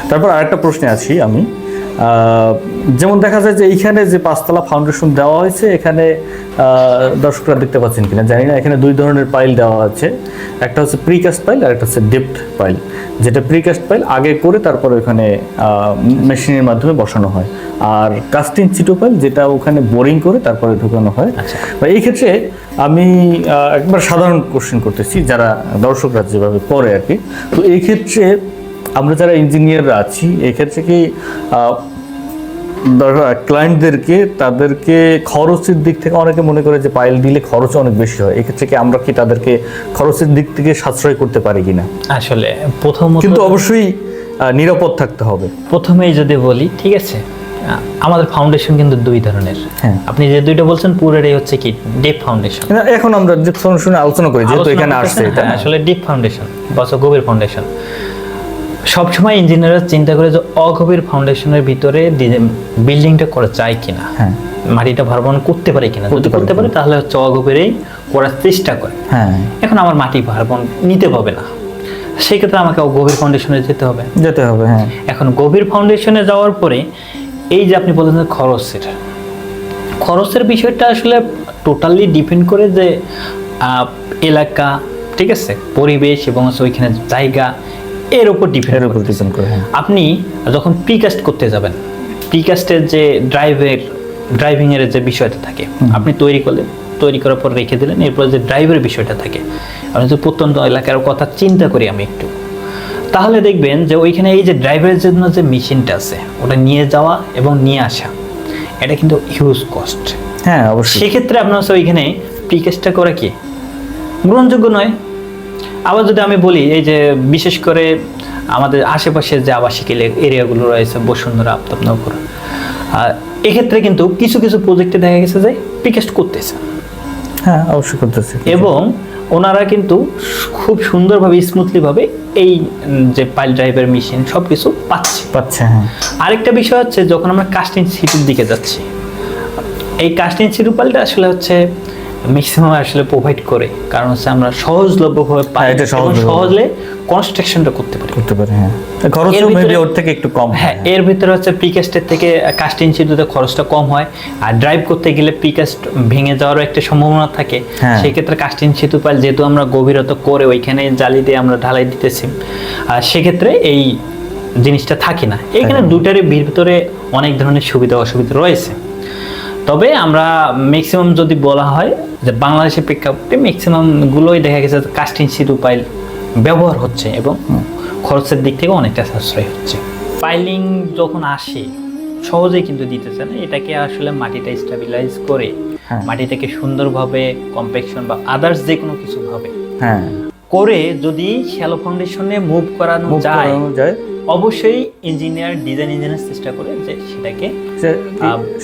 তারপর আরেকটা প্রশ্নে আছি আমি, যেমন দেখা যায় যে এইখানে যে 5 তলা ফাউন্ডেশন দেওয়া হয়েছে, এখানে দর্শকরা দেখতে পাচ্ছেন কিনা জানি না, এখানে 2 ধরনের পাইল দেওয়া আছে। একটা হচ্ছে প্রিকাস্ট পাইল আর একটা হচ্ছে ডেপথ পাইল। যেটা প্রিকাস্ট পাইল আগে করে তারপরে ওখানে মেশিনের মাধ্যমে বসানো হয়, আর কাস্টিং চিটো পাইল যেটা ওখানে বোরিং করে তারপরে ঢোকানো হয়। এই ক্ষেত্রে আমি একবার সাধারণ কোশ্চেন করতেছি, যারা দর্শকরা যেভাবে পড়ে আর কি। তো এই ক্ষেত্রে আমরা যারা ইঞ্জিনিয়াররা আছি, এক্ষেত্রে কি ক্লায়েন্টদেরকে তাদেরকে খরচের দিক থেকে অনেকে মনে করে যে পাইল দিলে খরচ অনেক বেশি হয়, এক্ষেত্রে কি আমরা কি তাদেরকে খরচের দিক থেকে সাশ্রয় করতে পারি কিনা? আসলে প্রথমত কিন্তু অবশ্যই নিরাপদ থাকতে হবে। প্রথমেই যদি বলি, ঠিক আছে, আমাদের ফাউন্ডেশন কিন্তু 2 ধরনের। আপনি যে 2টা বলছেন পুরোটাই হচ্ছে কি ডিপ ফাউন্ডেশন। এখন আমরা ডিপ ফাউন্ডেশন আলোচনা করি, যেহেতু এখানে আসছে এটা আসলে ডিপ ফাউন্ডেশন বা গভীর ফাউন্ডেশন। সবসময় ইঞ্জিনিয়াররা চিন্তা করে যে অগভীর ফাউন্ডেশনের ভিতরে বিল্ডিংটা করা যায় কিনা, মাটিটা ভারবহন করতে পারে কিনা। যদি করতে পারে তাহলে হচ্ছে অগভীরেই করার চেষ্টা করে। এখন আমার মাটি ভারবহন নিতে হবে না, সেক্ষেত্রে আমাকে গভীর ফাউন্ডেশনে যেতে হবে। এখন গভীর ফাউন্ডেশনে যাওয়ার পরে এই যে আপনি বললেন খরচের বিষয়টা আসলে টোটালি ডিপেন্ড করে যে এলাকা, ঠিক আছে, পরিবেশ এবং ওইখানে জায়গা, এর উপর ডিপেন্ড করে। আপনি যখন প্রিকাস্ট করতে যাবেন, প্রিকাস্টের যে ড্রাইভিং এর যে বিষয়টা থাকে, আপনি তৈরি করার পর রেখে দিলেন, এরপর যে ড্রাইভের বিষয়টা থাকে, আপনি যদি প্রত্যন্ত এলাকার কথা চিন্তা করি আমি একটু, তাহলে দেখবেন যে ওইখানে এই যে ড্রাইভারের জন্য যে মেশিনটা আছে ওটা নিয়ে যাওয়া এবং নিয়ে আসা, এটা কিন্তু হিউজ কস্ট। অবশ্যই। সেক্ষেত্রে আপনার ওইখানে প্রিকাস্টটা করা কি গ্রহণযোগ্য নয়। আবার যদি আমি বলি, এই যে বিশেষ করে আমাদের আশেপাশের যে আবাসিক এরিয়াগুলো রয়েছে, বসুন্ধরা, আফতাবনগর, এক্ষেত্রে কিন্তু কিছু কিছু প্রজেক্টে দেখা গেছে যে প্রিকাস্ট করতেছে। অবশ্যই করতেছে, এবং ওনারা কিন্তু খুব সুন্দরভাবে স্মুথলিভাবে এই যে পাইল ড্রাইভের মেশিন সবকিছু পাচ্ছে। আরেকটা বিষয় হচ্ছে, যখন আমরা কাস্টিং সিটির দিকে যাচ্ছি, এই কাস্টিং সিটি পাইলটা আসলে হচ্ছে ম্যাক্সিমাম আসলে প্রোভাইড করে, কারণ হচ্ছে আমরা সহজলভ্যভাবে পাই, সহজে কনস্ট্রাকশনটা করতে পারি। খরচও মেবি ওর থেকে একটু কম। এর ভিতরে হচ্ছে প্রিকাস্টের থেকে কাস্টিং সিটিতে খরচটা কম হয়, আর ড্রাইভ করতে গেলে প্রিকাস্ট ভেঙে যাওয়ারও একটা সম্ভাবনা থাকে। সেই ক্ষেত্রে কাস্টিং সিটি পাইল যেহেতু আমরা গভীরতা করে ওইখানে জালি দিয়ে আমরা ঢালাই দিতেছি, আর সেক্ষেত্রে এই জিনিসটা থাকে না। এখানে দুটারই ভিতরে অনেক ধরনের সুবিধা অসুবিধা রয়েছে। তবে আমরা ম্যাক্সিমাম যদি বলা হয় যে বাংলাদেশের প্রেক্ষাপটে ম্যাক্সিমাম গুলোই দেখা গেছে কাস্টিং সিটি পাইল ব্যবহার হচ্ছে এবং খরচের দিক থেকে অনেকটা সাশ্রয় হচ্ছে। পাইলিং যখন আসে সহজেই কিন্তু দিতেছে না, এটাকে আসলে মাটিটা স্টেবিলাইজ করে মাটিটাকে সুন্দরভাবে কম্প্যাকশন বা আদার্স যে কোনো কিছু ভাবে করে যদি শ্যালো ফাউন্ডেশনে মুভ করানো যায়, অবশ্যই ডিজাইন ইঞ্জিনিয়ার চেষ্টা করে যে সেটাকে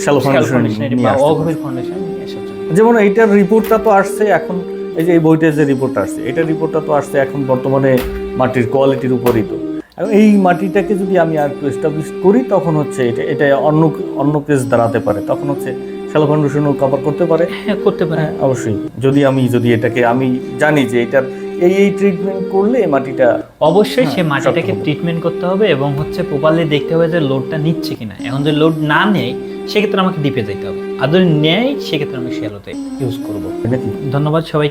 শ্যালো ফাউন্ডেশনে বা অগভীর ফাউন্ডেশনে নিয়ে আসার জন্য। যেমন এইটার রিপোর্টটা তো আসছে এখন, এই যে এই বইটার যে রিপোর্টটা আসছে, এটার রিপোর্টটা তো আসছে এখন বর্তমানে মাটির কোয়ালিটির উপরই। তো এই মাটিটাকে যদি আমি আর একটু এস্টাবলিশ করি, তখন হচ্ছে এটা অন্য কেস দাঁড়াতে পারে, তখন হচ্ছে শ্যালো ফাউন্ডেশনও কভার করতে পারে। করতে পারে অবশ্যই। যদি এটাকে আমি জানি যে এটার এই ট্রিটমেন্ট করলে মাটিটা, অবশ্যই সে মাটিটাকে ট্রিটমেন্ট করতে হবে এবং হচ্ছে প্রপারলি দেখতে হবে যে লোডটা নিচ্ছে কিনা। এখন যদি লোড না নেয় সেক্ষেত্রে আমাকে ডিপে যেতে হবে, আর যদি নেয় সেক্ষেত্রে আমি শ্যালোতে ইউজ করবো। ধন্যবাদ সবাই।